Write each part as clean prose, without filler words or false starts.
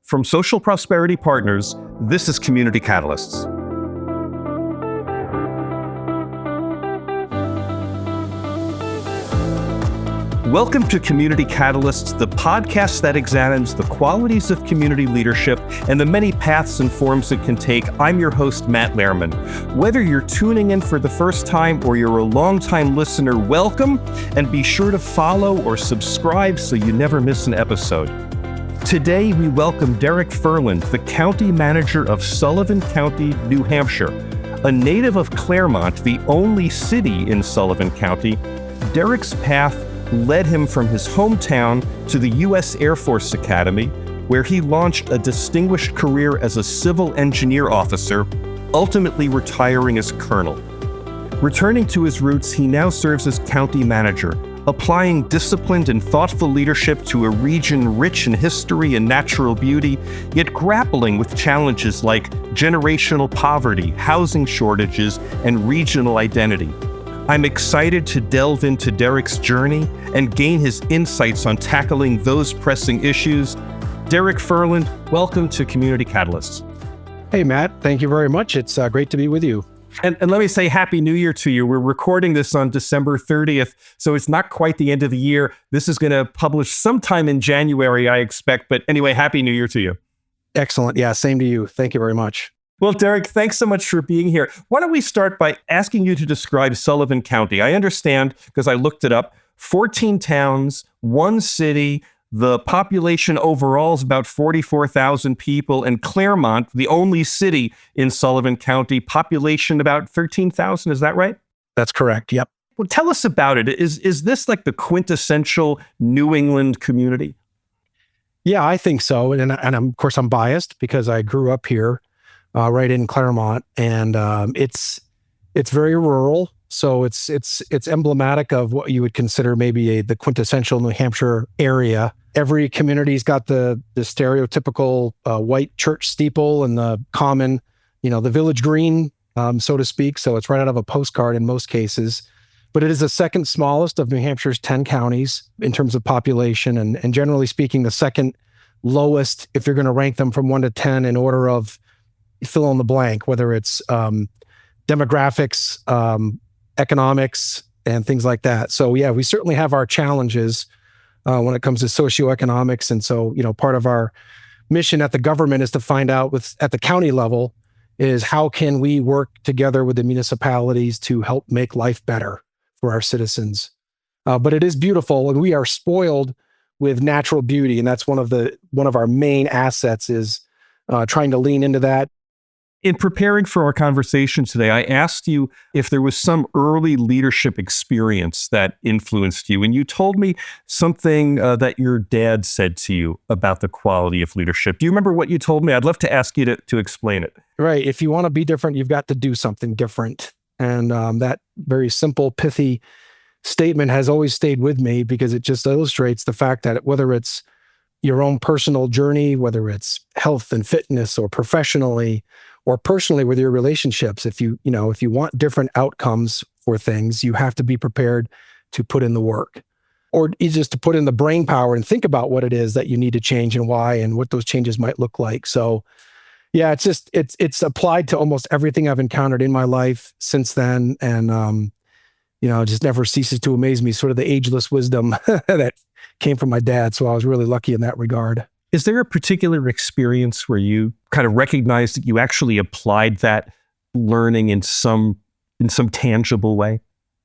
From Social Prosperity Partners, this is Community Catalysts. Welcome to Community Catalysts, the podcast that examines the qualities of community leadership and the many paths and forms it can take. I'm your host, Matt Lehrman. Whether you're tuning in for the first time or you're a longtime listener, welcome, and be sure to follow or subscribe so you never miss an episode. Today, we welcome Derek Ferland, the County Manager of Sullivan County, New Hampshire. A native of Claremont, the only city in Sullivan County, Derek's path led him from his hometown to the U.S. Air Force Academy, where he launched a distinguished career as a civil engineer officer, ultimately retiring as colonel. Returning to his roots, he now serves as county manager, applying disciplined and thoughtful leadership to a region rich in history and natural beauty, yet grappling with challenges like generational poverty, housing shortages, and regional identity. I'm excited to delve into Derek's journey and gain his insights on tackling those pressing issues. Derek Ferland, welcome to Community Catalysts. Hey, Matt. Thank you very much. It's great to be with you. And let me say Happy New Year to you. We're recording this on December 30th, so it's not quite the end of the year. This is going to publish sometime in January, I expect. But anyway, Happy New Year to you. Excellent. Yeah, same to you. Thank you very much. Well, Derek, thanks so much for being here. Why don't we start by asking you to describe Sullivan County? I understand, because I looked it up, 14 towns, one city, the population overall is about 44,000 people, and Claremont, the only city in Sullivan County, population about 13,000. Is that right? That's correct. Yep. Well, tell us about it. Is this like the quintessential New England community? Yeah, I think so. And of course, I'm biased because I grew up here. Right in Claremont, and it's very rural, so it's emblematic of what you would consider maybe the quintessential New Hampshire area. Every community's got the stereotypical white church steeple and the common, the village green, so to speak. So it's right out of a postcard in most cases. But it is the second smallest of New Hampshire's 10 counties in terms of population, and generally speaking, the second lowest if you're going to rank them from 1 to 10 in order of fill in the blank, whether it's demographics, economics, and things like that. So yeah, we certainly have our challenges when it comes to socioeconomics. And so, part of our mission at the government is to find out at the county level is how can we work together with the municipalities to help make life better for our citizens. But it is beautiful, and we are spoiled with natural beauty. And that's one of our main assets is trying to lean into that. In preparing for our conversation today, I asked you if there was some early leadership experience that influenced you. And you told me something that your dad said to you about the quality of leadership. Do you remember what you told me? I'd love to ask you to explain it. Right. If you want to be different, you've got to do something different. And that very simple, pithy statement has always stayed with me because it just illustrates the fact that whether it's your own personal journey, whether it's health and fitness or professionally, or personally with your relationships, if you want different outcomes for things, you have to be prepared to put in the work, or just to put in the brain power and think about what it is that you need to change and why and what those changes might look like. So yeah, it's applied to almost everything I've encountered in my life since then. And, it just never ceases to amaze me, sort of the ageless wisdom that came from my dad. So I was really lucky in that regard. Is there a particular experience where you kind of recognized that you actually applied that learning in some tangible way?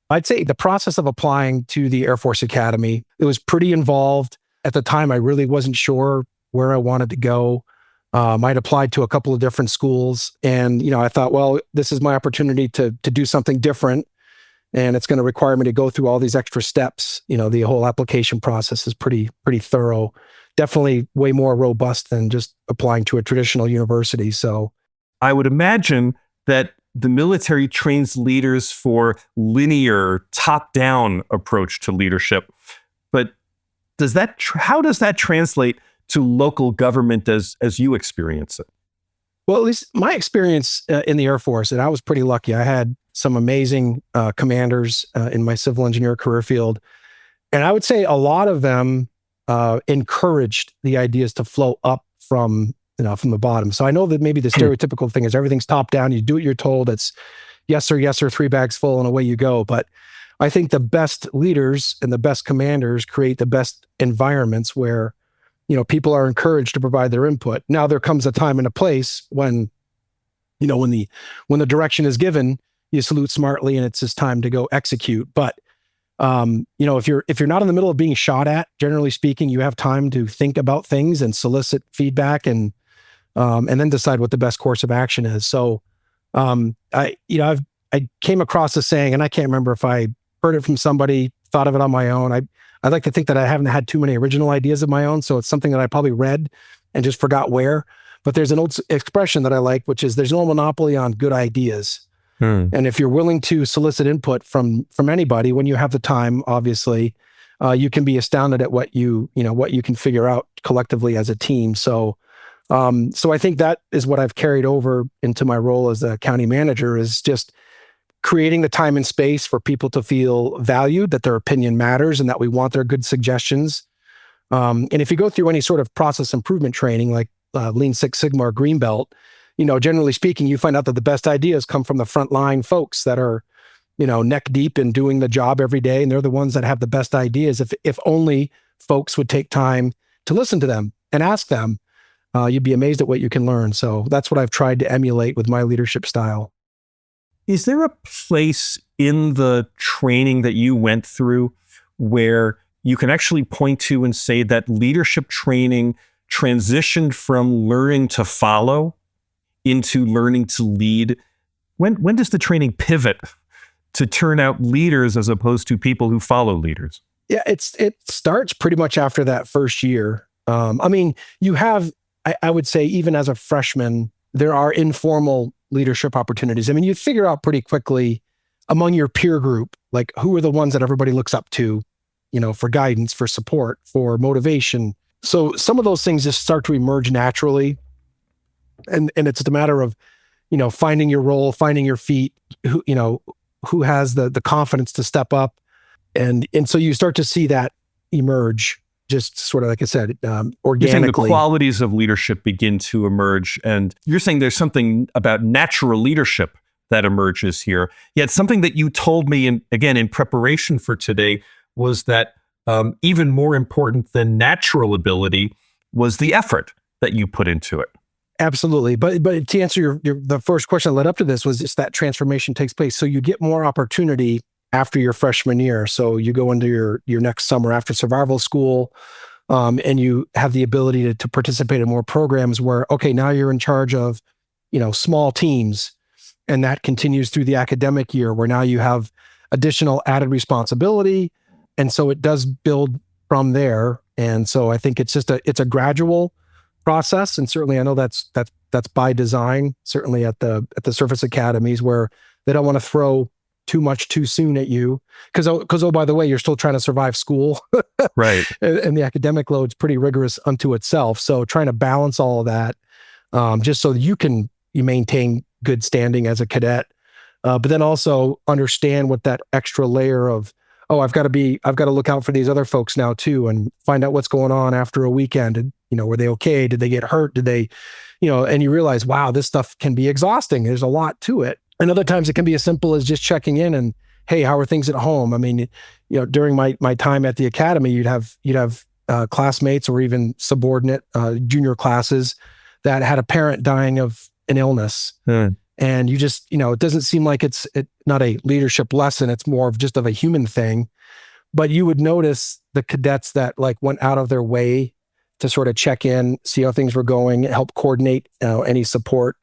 I'd say the process of applying to the Air Force Academy, it was pretty involved. At the time, I really wasn't sure where I wanted to go. I'd applied to a couple of different schools, and I thought, well, this is my opportunity to do something different, and it's going to require me to go through all these extra steps. The whole application process is pretty thorough. Definitely way more robust than just applying to a traditional university. So I would imagine that the military trains leaders for linear, top-down approach to leadership. But how does that translate to local government as you experience it? Well, at least my experience in the Air Force, and I was pretty lucky. I had some amazing commanders in my civil engineer career field. And I would say a lot of them encouraged the ideas to flow up from the bottom. So I know that maybe the stereotypical thing is everything's top down. You do what you're told. It's yes sir, 3 bags full, and away you go. But I think the best leaders and the best commanders create the best environments where, people are encouraged to provide their input. Now there comes a time and a place when, when the direction is given, you salute smartly and it's just time to go execute. But if you're not in the middle of being shot at, generally speaking, you have time to think about things and solicit feedback and then decide what the best course of action is. So, I came across a saying, and I can't remember if I heard it from somebody, thought of it on my own. I'd like to think that I haven't had too many original ideas of my own. So it's something that I probably read and just forgot where, but there's an old expression that I like, which is there's no monopoly on good ideas. And if you're willing to solicit input from anybody, when you have the time, obviously, you can be astounded at what you can figure out collectively as a team. So I think that is what I've carried over into my role as a county manager, is just creating the time and space for people to feel valued, that their opinion matters, and that we want their good suggestions. And if you go through any sort of process improvement training, like Lean Six Sigma or Green Belt, generally speaking, you find out that the best ideas come from the frontline folks that are, neck deep in doing the job every day. And they're the ones that have the best ideas. If only folks would take time to listen to them and ask them, you'd be amazed at what you can learn. So that's what I've tried to emulate with my leadership style. Is there a place in the training that you went through where you can actually point to and say that leadership training transitioned from learning to follow into learning to lead? When does the training pivot to turn out leaders as opposed to people who follow leaders? Yeah, it starts pretty much after that first year. You have, I would say, even as a freshman, there are informal leadership opportunities. You figure out pretty quickly among your peer group, like who are the ones that everybody looks up to, for guidance, for support, for motivation. So some of those things just start to emerge naturally. And it's a matter of, finding your role, finding your feet, who has the confidence to step up. And so you start to see that emerge, just sort of, like I said, organically. You're saying the qualities of leadership begin to emerge. And you're saying there's something about natural leadership that emerges here. Yet something that you told me, in preparation for today, was that even more important than natural ability was the effort that you put into it. Absolutely. But to answer the first question that led up to this, was just that transformation takes place. So you get more opportunity after your freshman year. So you go into your next summer after survival school, and you have the ability to participate in more programs where, okay, now you're in charge of, small teams. And that continues through the academic year, where now you have additional added responsibility. And so it does build from there. And so I think it's a gradual process. And certainly I know that's by design, certainly at the service academies, where they don't want to throw too much too soon at you. Because by the way, you're still trying to survive school. Right. And the academic load's pretty rigorous unto itself. So trying to balance all of that, just so you maintain good standing as a cadet, but then also understand what that extra layer of, I've got to look out for these other folks now too, and find out what's going on after a weekend. And, were they okay? Did they get hurt? Did they, and you realize, wow, this stuff can be exhausting. There's a lot to it. And other times it can be as simple as just checking in and, hey, how are things at home? During my time at the academy, you'd have classmates or even subordinate junior classes that had a parent dying of an illness. And you just, it doesn't seem like it's not a leadership lesson. It's more of just a human thing. But you would notice the cadets that went out of their way to sort of check in, see how things were going, help coordinate any support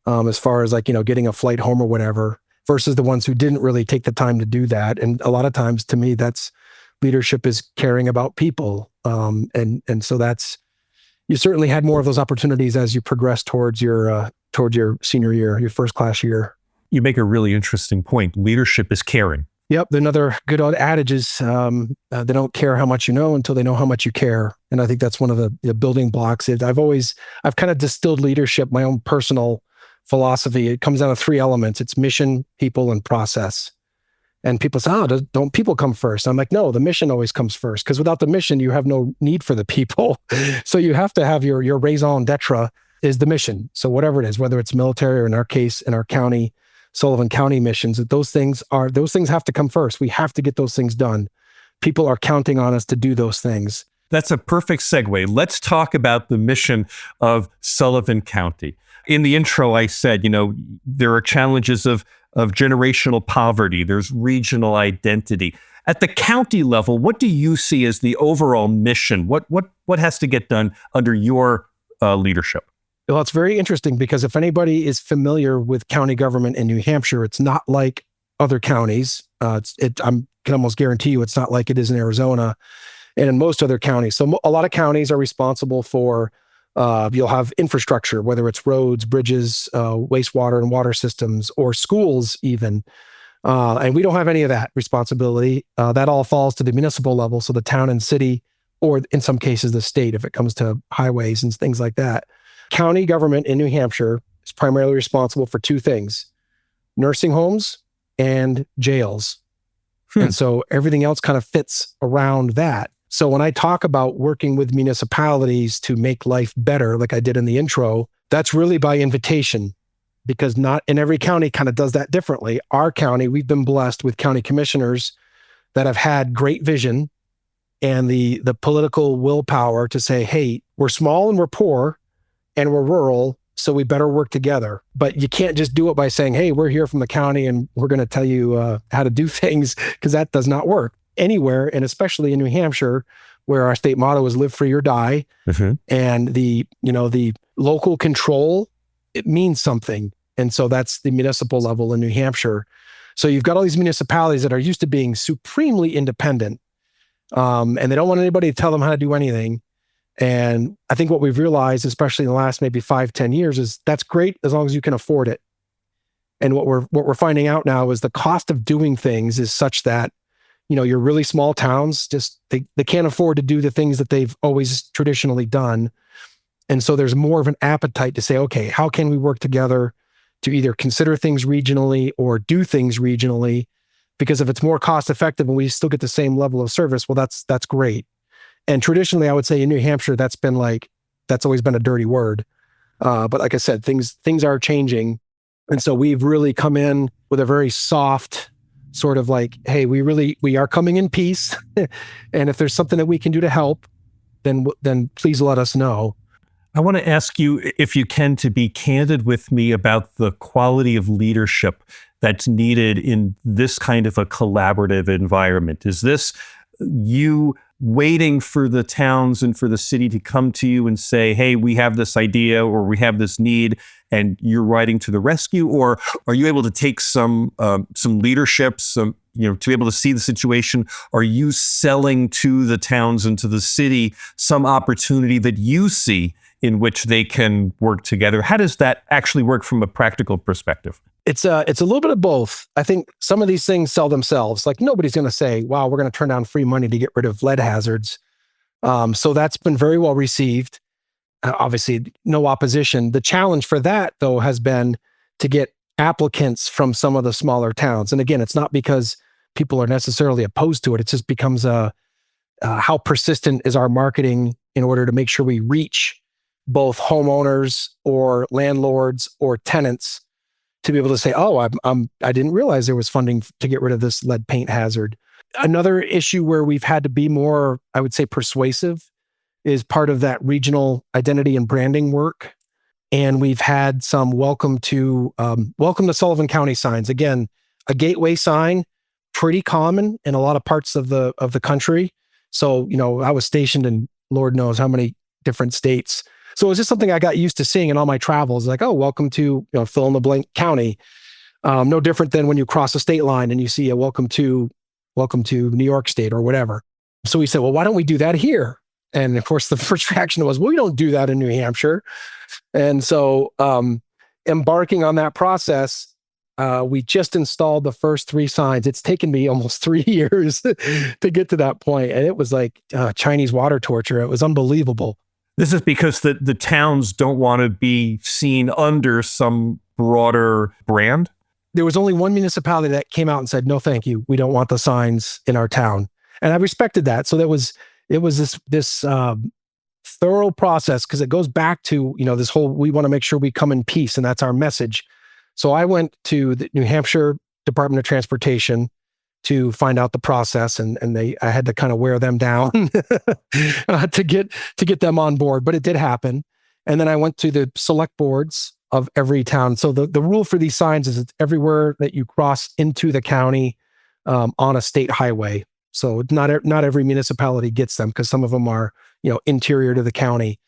as far as getting a flight home or whatever, versus the ones who didn't really take the time to do that. And a lot of times, to me, that's leadership is caring about people. And so you certainly had more of those opportunities as you progress towards your senior year, your first class year. You make a really interesting point. Leadership is caring. Yep. Another good old adage is they don't care how much you know until they know how much you care. And I think that's one of the building blocks. I've kind of distilled leadership, my own personal philosophy. It comes down to 3 elements. It's mission, people, and process. And people say, oh, don't people come first? I'm like, no, the mission always comes first, because without the mission, you have no need for the people. So you have to have your raison d'etre is the mission. So whatever it is, whether it's military or in our case, in our county, Sullivan County missions, those things have to come first. We have to get those things done. People are counting on us to do those things. That's a perfect segue. Let's talk about the mission of Sullivan County. In the intro, I said, there are challenges of generational poverty. There's regional identity. At the county level, what do you see as the overall mission? What has to get done under your leadership? Well, it's very interesting, because if anybody is familiar with county government in New Hampshire, it's not like other counties. I can almost guarantee you it's not like it is in Arizona and in most other counties. So a lot of counties are responsible for, you'll have infrastructure, whether it's roads, bridges, wastewater and water systems, or schools even. And we don't have any of that responsibility. That all falls to the municipal level, so the town and city, or in some cases the state, if it comes to highways and things like that. County government in New Hampshire is primarily responsible for two things: nursing homes and jails. And so everything else kind of fits around that. So when I talk about working with municipalities to make life better, like I did in the intro, that's really by invitation, because not in every county kind of does that differently. Our county, we've been blessed with county commissioners that have had great vision and the political willpower to say, hey, we're small and we're poor and we're rural, so we better work together. But you can't just do it by saying, hey, we're here from the county and we're going to tell you how to do things, because that does not work anywhere, and especially in New Hampshire, where our state motto is live free or die. And the local control, it means something. And so that's the municipal level in New Hampshire. So you've got all these municipalities that are used to being supremely independent, and they don't want anybody to tell them how to do anything. And I think what we've realized, especially in the last maybe 5-10 years, is that's great as long as you can afford it. And what we're finding out now is the cost of doing things is such that, your really small towns just they can't afford to do the things that they've always traditionally done. And so there's more of an appetite to say, okay, how can we work together to either consider things regionally or do things regionally? Because if it's more cost effective and we still get the same level of service, well, that's great. And traditionally, I would say in New Hampshire, that's always been a dirty word. But like I said, things are changing. And so we've really come in with a very soft sort of like, hey, we are coming in peace. And if there's something that we can do to help, then please let us know. I want to ask you, if you can, to be candid with me about the quality of leadership that's needed in this kind of a collaborative environment. Is this you waiting for the towns and for the city to come to you and say, hey, we have this idea or we have this need, and you're riding to the rescue? Or are you able to take some leadership, to be able to see the situation? Are you selling to the towns and to the city some opportunity that you see in which they can work together? How does that actually work from a practical perspective? It's a little bit of both. I think some of these things sell themselves. Like nobody's going to say, wow, we're going to turn down free money to get rid of lead hazards. So that's been very well received. Obviously, no opposition. The challenge for that, though, has been to get applicants from some of the smaller towns. And again, it's not because people are necessarily opposed to it. It just becomes how persistent is our marketing in order to make sure we reach both homeowners or landlords or tenants to be able to say, oh, I didn't realize there was funding to get rid of this lead paint hazard. Another issue where we've had to be more, I would say, persuasive is part of that regional identity and branding work. And we've had some welcome to Sullivan County signs. Again, a gateway sign, pretty common in a lot of parts of the country. So, I was stationed in Lord knows how many different states. So it was just something I got used to seeing in all my travels. Like, oh, welcome to fill in the blank county. No different than when you cross a state line and you see a welcome to New York State or whatever. So we said, well, why don't we do that here? And of course, the first reaction was, well, we don't do that in New Hampshire. And so embarking on that process, we just installed the first 3 signs. It's taken me almost 3 years to get to that point. And it was like Chinese water torture. It was unbelievable. This is because the towns don't want to be seen under some broader brand? there was only one municipality that came out and said, no, thank you. We don't want the signs in our town. And I respected that. So it was this thorough process, because it goes back to, this whole, we want to make sure we come in peace, and that's our message. So I went to the New Hampshire Department of Transportation to find out the process, and I had to kind of wear them down to get them on board, but it did happen. And then I went to the select boards of every town. So the rule for these signs is it's everywhere that you cross into the county on a state highway. So not every municipality gets them, because some of them are, interior to the county.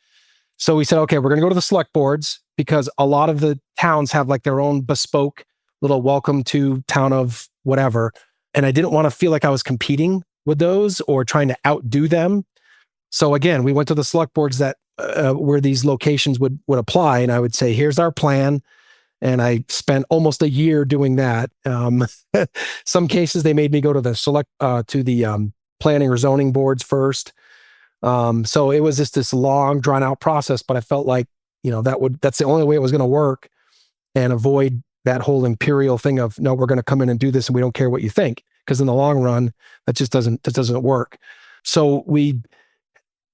So we said, okay, we're going to go to the select boards, because a lot of the towns have like their own bespoke little welcome to town of whatever. And I didn't want to feel like I was competing with those or trying to outdo them. So again, we went to the select boards that where these locations would apply, and I would say, here's our plan. And I spent almost a year doing that. Some cases they made me go to the planning or zoning boards first. So it was just this long, drawn out process, but I felt like, that's the only way it was going to work, and avoid that whole imperial thing of, no, we're going to come in and do this and we don't care what you think. Because in the long run, that doesn't work. So we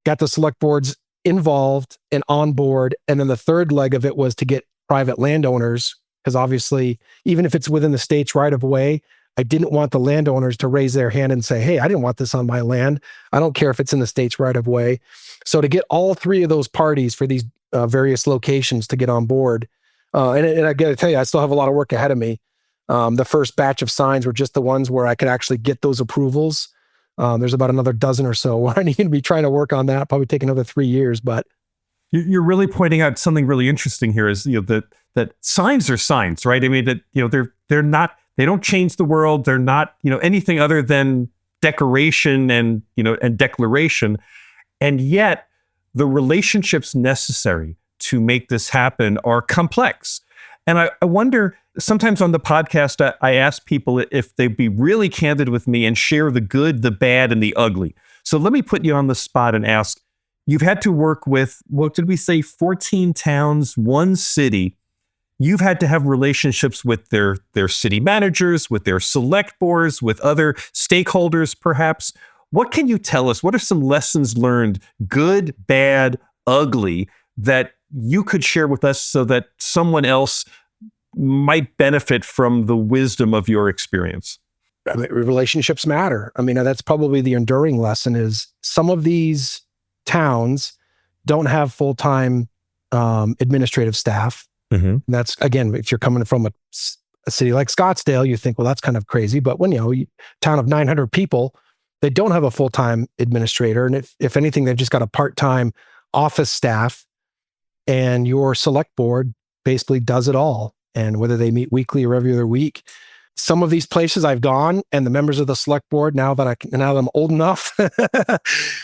got the select boards involved and on board. And then the third leg of it was to get private landowners, because obviously, even if it's within the state's right of way, I didn't want the landowners to raise their hand and say, hey, I didn't want this on my land. I don't care if it's in the state's right of way. So to get all three of those parties for these various locations to get on board, and I got to tell you, I still have a lot of work ahead of me. The first batch of signs were just the ones where I could actually get those approvals. There's about another dozen or so where I need to be trying to work on that. Probably take another 3 years, but you're really pointing out something really interesting here. Is that signs are signs, right? I mean that they're not. They don't change the world. They're not, anything other than decoration and declaration. And yet the relationships necessary to make this happen are complex. And I wonder, sometimes on the podcast, I ask people if they'd be really candid with me and share the good, the bad, and the ugly. So let me put you on the spot and ask, you've had to work with, what did we say, 14 towns, one city. You've had to have relationships with their city managers, with their select boards, with other stakeholders, perhaps. What can you tell us? What are some lessons learned, good, bad, ugly, that you could share with us so that someone else might benefit from the wisdom of your experience? I mean, relationships matter. I mean, that's probably the enduring lesson, is some of these towns don't have full-time administrative staff. Mm-hmm. And that's, again, if you're coming from a city like Scottsdale, you think, well, that's kind of crazy. But when, town of 900 people, they don't have a full-time administrator. And if anything, they've just got a part-time office staff, and your select board basically does it all. And whether they meet weekly or every other week, some of these places I've gone, and the members of the select board, now that I'm old enough,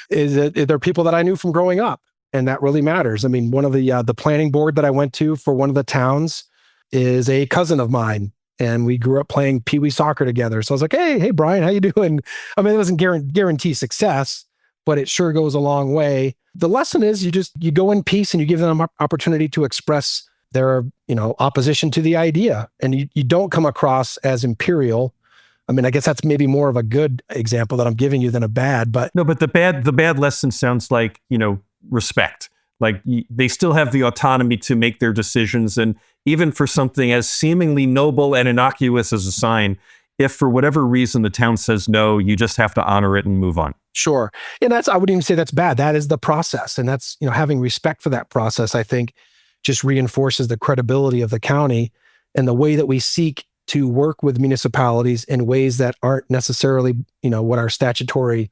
they're people that I knew from growing up. And that really matters. I mean, one of the planning board that I went to for one of the towns is a cousin of mine, and we grew up playing peewee soccer together. So I was like, hey, Brian, how you doing? I mean, it doesn't guarantee success, but it sure goes a long way. The lesson is you go in peace, and you give them an opportunity to express their, opposition to the idea, and you don't come across as imperial. I mean, I guess that's maybe more of a good example that I'm giving you than a bad, but no, but the bad lesson sounds like, respect. Like they still have the autonomy to make their decisions. And even for something as seemingly noble and innocuous as a sign, if for whatever reason the town says no, you just have to honor it and move on. Sure. And I wouldn't even say that's bad. That is the process. And that's, having respect for that process, I think, just reinforces the credibility of the county and the way that we seek to work with municipalities in ways that aren't necessarily, what our statutory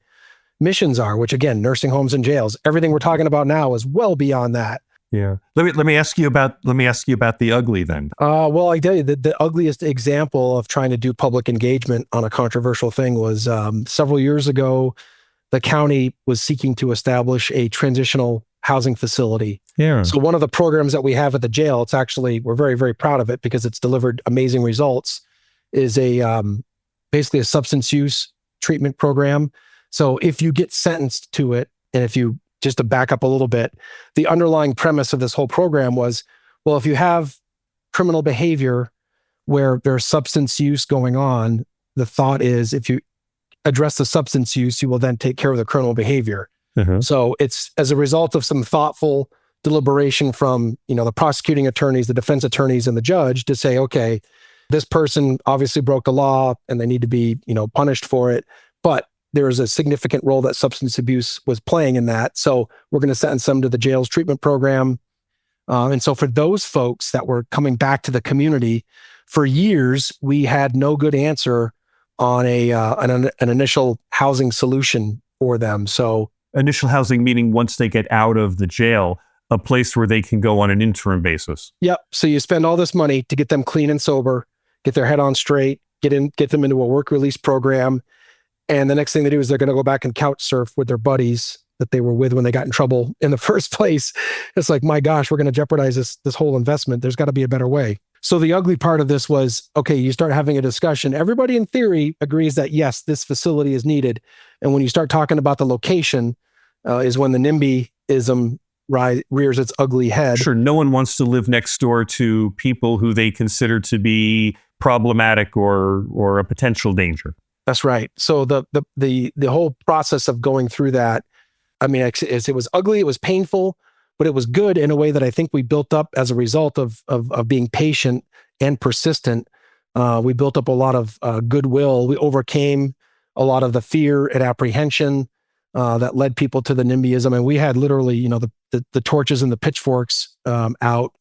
missions are, which again, nursing homes and jails. Everything we're talking about now is well beyond that. Yeah. Let me ask you about the ugly then. Well, I tell you, the ugliest example of trying to do public engagement on a controversial thing was several years ago, the county was seeking to establish a transitional housing facility. Yeah. So one of the programs that we have at the jail, it's actually, we're very, very proud of it because it's delivered amazing results, is basically a substance use treatment program. So if you get sentenced to it, and if you, just to back up a little bit, the underlying premise of this whole program was, well, if you have criminal behavior, where there's substance use going on, the thought is if you address the substance use, you will then take care of the criminal behavior. So it's as a result of some thoughtful deliberation from, the prosecuting attorneys, the defense attorneys, and the judge to say, okay, this person obviously broke the law and they need to be, punished for it. But there is a significant role that substance abuse was playing in that. So we're going to sentence them to the jail's treatment program. And so for those folks that were coming back to the community, for years, we had no good answer on an initial housing solution for them. So initial housing meaning once they get out of the jail, a place where they can go on an interim basis. Yep. So you spend all this money to get them clean and sober, get their head on straight, get them into a work release program. And the next thing they do is they're going to go back and couch surf with their buddies that they were with when they got in trouble in the first place. It's like, my gosh, we're going to jeopardize this whole investment. There's got to be a better way. So the ugly part of this was, okay, you start having a discussion. Everybody in theory agrees that yes, this facility is needed. And when you start talking about the location, is when the NIMBYism rears its ugly head. Sure, no one wants to live next door to people who they consider to be problematic or a potential danger. That's right. So the whole process of going through that, I mean, it was ugly, it was painful, but it was good in a way that I think we built up as a result of being patient and persistent. We built up a lot of goodwill. We overcame a lot of the fear and apprehension that led people to the NIMBYism. And we had literally, the torches and the pitchforks out,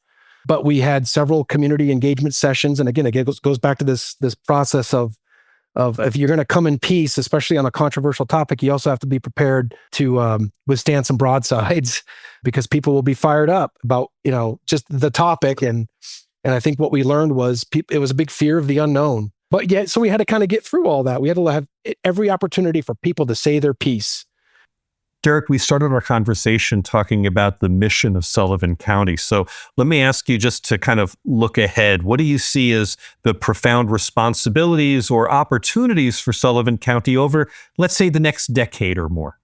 but we had several community engagement sessions. And again, it goes back to this process of if you're going to come in peace, especially on a controversial topic, you also have to be prepared to withstand some broadsides because people will be fired up about, just the topic. And I think what we learned was it was a big fear of the unknown. But yet, so we had to kind of get through all that. We had to have every opportunity for people to say their piece. Derek, we started our conversation talking about the mission of Sullivan County. So let me ask you just to kind of look ahead. What do you see as the profound responsibilities or opportunities for Sullivan County over, let's say, the next decade or more?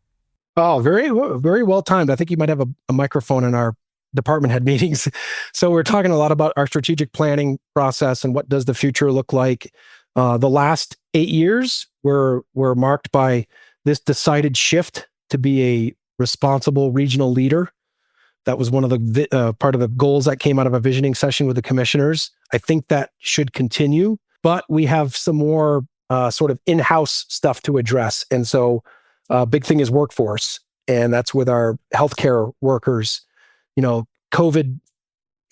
Oh, very, very well timed. I think you might have a microphone in our department head meetings. So we're talking a lot about our strategic planning process and what does the future look like. The last 8 years were marked by this decided shift to be a responsible regional leader. That was one of the part of the goals that came out of a visioning session with the commissioners. I think that should continue, but we have some more sort of in-house stuff to address. And so big thing is workforce. And that's with our healthcare workers. COVID,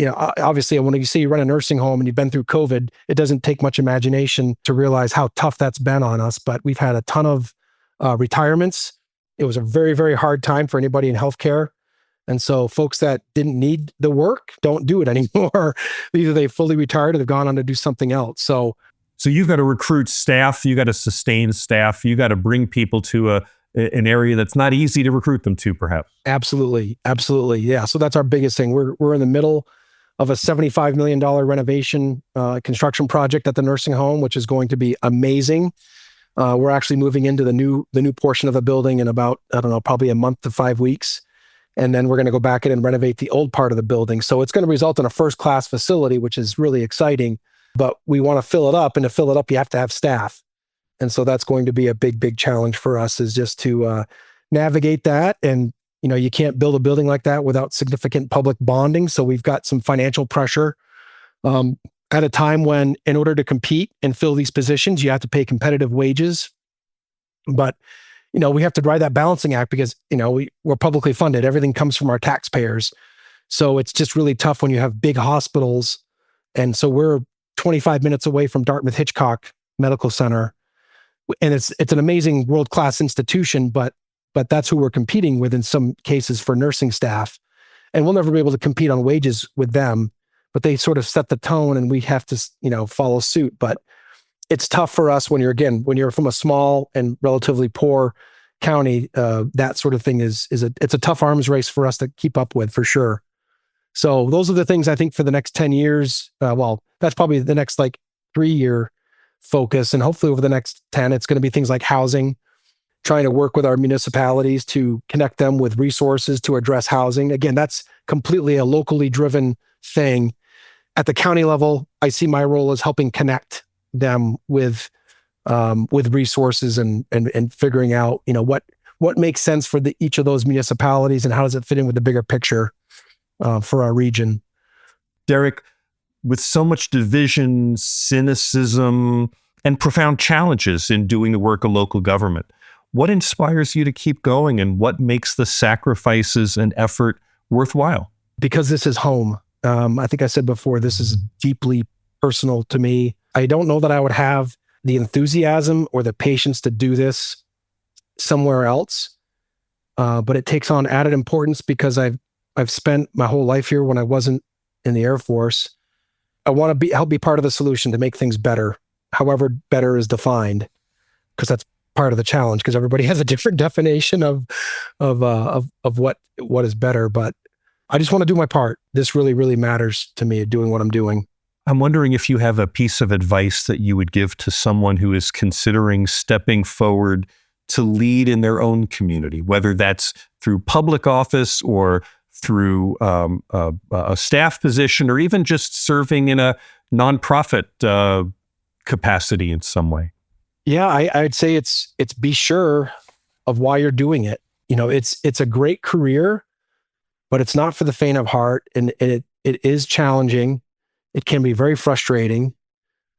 obviously when you say you run a nursing home and you've been through COVID, it doesn't take much imagination to realize how tough that's been on us. But we've had a ton of retirements. It was a very, very hard time for anybody in healthcare. And so folks that didn't need the work don't do it anymore. Either they fully retired or they've gone on to do something else. So you've got to recruit staff, you got to sustain staff, you got to bring people to an area that's not easy to recruit them to, perhaps. Absolutely. Absolutely. Yeah. So that's our biggest thing. We're in the middle of a $75 million renovation construction project at the nursing home, which is going to be amazing. We're actually moving into the new portion of the building in about, probably a month to 5 weeks. And then we're going to go back in and renovate the old part of the building. So it's going to result in a first-class facility, which is really exciting, but we want to fill it up. And to fill it up, you have to have staff. And so that's going to be a big, big challenge for us is just to navigate that. And, you can't build a building like that without significant public bonding. So we've got some financial pressure. At a time when, in order to compete and fill these positions, you have to pay competitive wages. But, we have to drive that balancing act because, we're publicly funded. Everything comes from our taxpayers. So it's just really tough when you have big hospitals. And so we're 25 minutes away from Dartmouth Hitchcock Medical Center. And it's an amazing world-class institution, but that's who we're competing with in some cases for nursing staff. And we'll never be able to compete on wages with them. But they sort of set the tone and we have to, follow suit. But it's tough for us when you're from a small and relatively poor county, that sort of thing it's a tough arms race for us to keep up with for sure. So those are the things I think for the next 10 years. That's probably the next 3-year focus. And hopefully over the next 10, it's going to be things like housing, trying to work with our municipalities to connect them with resources to address housing. Again, that's completely a locally driven thing. at the county level, I see my role as helping connect them with resources and figuring out, what makes sense for each of those municipalities and how does it fit in with the bigger picture for our region. Derek, with so much division, cynicism, and profound challenges in doing the work of local government, what inspires you to keep going and what makes the sacrifices and effort worthwhile? Because this is home. I think I said before, this is deeply personal to me. I don't know that I would have the enthusiasm or the patience to do this somewhere else, but it takes on added importance because I've spent my whole life here when I wasn't in the Air Force. I want to help be part of the solution to make things better, however better is defined, because that's part of the challenge, because everybody has a different definition of what is better. But I just want to do my part. This really, really matters to me, doing what I'm doing. I'm wondering if you have a piece of advice that you would give to someone who is considering stepping forward to lead in their own community, whether that's through public office or through a staff position, or even just serving in a nonprofit capacity in some way. Yeah, I'd say it's be sure of why you're doing it. It's a great career, but it's not for the faint of heart, and it is challenging. It can be very frustrating.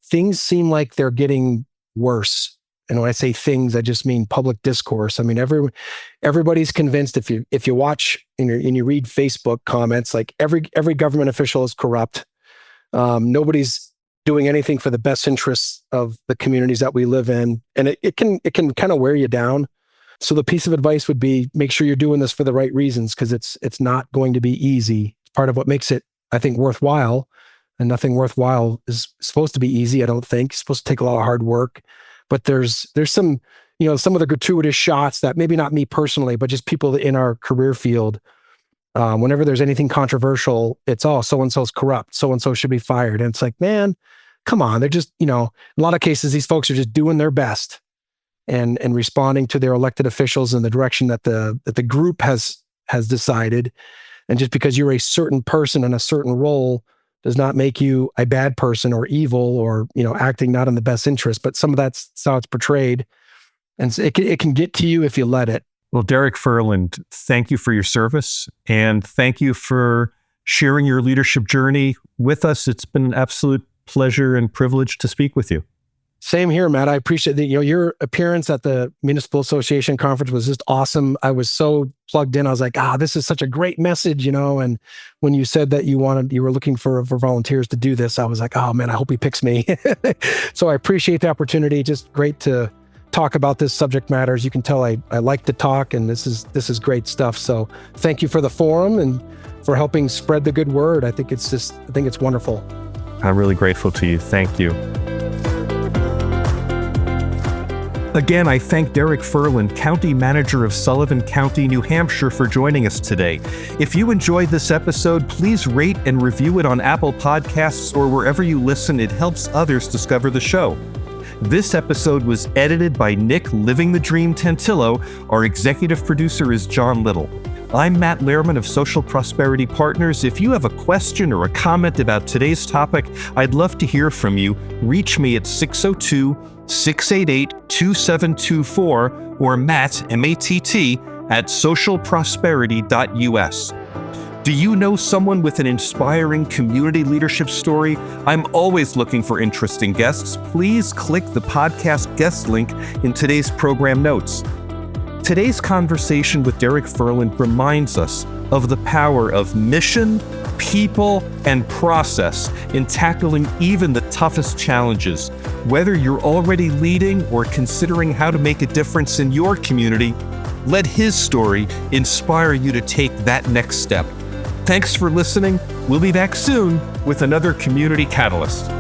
Things seem like they're getting worse. And when I say things, I just mean public discourse. I mean, everybody's convinced if you watch and you read Facebook comments, like every government official is corrupt. Nobody's doing anything for the best interests of the communities that we live in. And it can kind of wear you down. So the piece of advice would be, make sure you're doing this for the right reasons, because it's not going to be easy. It's part of what makes it, I think, worthwhile. And nothing worthwhile is supposed to be easy, I don't think. It's supposed to take a lot of hard work. But there's some, some of the gratuitous shots that maybe not me personally, but just people in our career field. Whenever there's anything controversial, it's so-and-so's corrupt. So-and-so should be fired. And it's like, man, come on. They're just, in a lot of cases, these folks are just doing their best and responding to their elected officials in the direction that the group has decided. And just because you're a certain person in a certain role does not make you a bad person or evil or, acting not in the best interest. But some of that's how it's portrayed. And so it can get to you if you let it. Well, Derek Ferland, thank you for your service. And thank you for sharing your leadership journey with us. It's been an absolute pleasure and privilege to speak with you. Same here, Matt. I appreciate that. Your appearance at the Municipal Association conference was just awesome. I was so plugged in. I was like, this is such a great message, And when you said that you were looking for volunteers to do this, I was like, oh man, I hope he picks me. So I appreciate the opportunity. Just great to talk about this subject matter. As you can tell, I like to talk, and this is great stuff. So thank you for the forum and for helping spread the good word. I think it's wonderful. I'm really grateful to you. Thank you. Again, I thank Derek Ferland, County Manager of Sullivan County, New Hampshire, for joining us today. If you enjoyed this episode, please rate and review it on Apple Podcasts or wherever you listen. It helps others discover the show. This episode was edited by Nick Living the Dream Tantillo. Our executive producer is John Little. I'm Matt Lehrman of Social Prosperity Partners. If you have a question or a comment about today's topic, I'd love to hear from you. Reach me at 602-688-2724 or Matt, M-A-T-T, at socialprosperity.us. Do you know someone with an inspiring community leadership story? I'm always looking for interesting guests. Please click the podcast guest link in today's program notes. Today's conversation with Derek Ferland reminds us of the power of mission, people, and process in tackling even the toughest challenges. Whether you're already leading or considering how to make a difference in your community, let his story inspire you to take that next step. Thanks for listening. We'll be back soon with another Community Catalyst.